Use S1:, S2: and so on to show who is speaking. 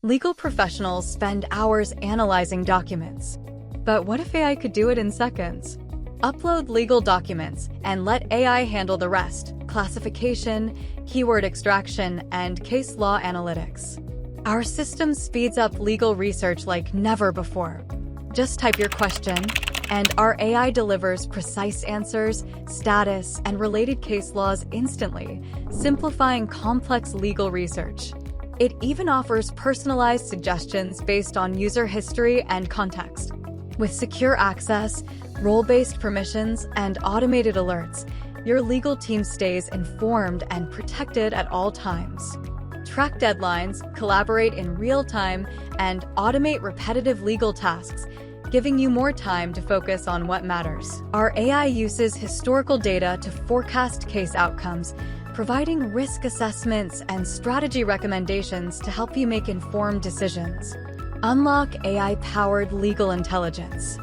S1: Legal professionals spend hours analyzing documents. But what if AI could do it in seconds? Upload legal documents and let AI handle the rest: classification, keyword extraction, and case law analytics. Our system speeds up legal research like never before. Just type your question, and our AI delivers precise answers, status, and related case laws instantly, simplifying complex legal research. It even offers personalized suggestions based on user history and context. With secure access, role-based permissions, and automated alerts, your legal team stays informed and protected at all times. Track deadlines, collaborate in real time, and automate repetitive legal tasks, giving you more time to focus on what matters. Our AI uses historical data to forecast case outcomes, providing risk assessments and strategy recommendations to help you make informed decisions. Unlock AI-powered legal intelligence.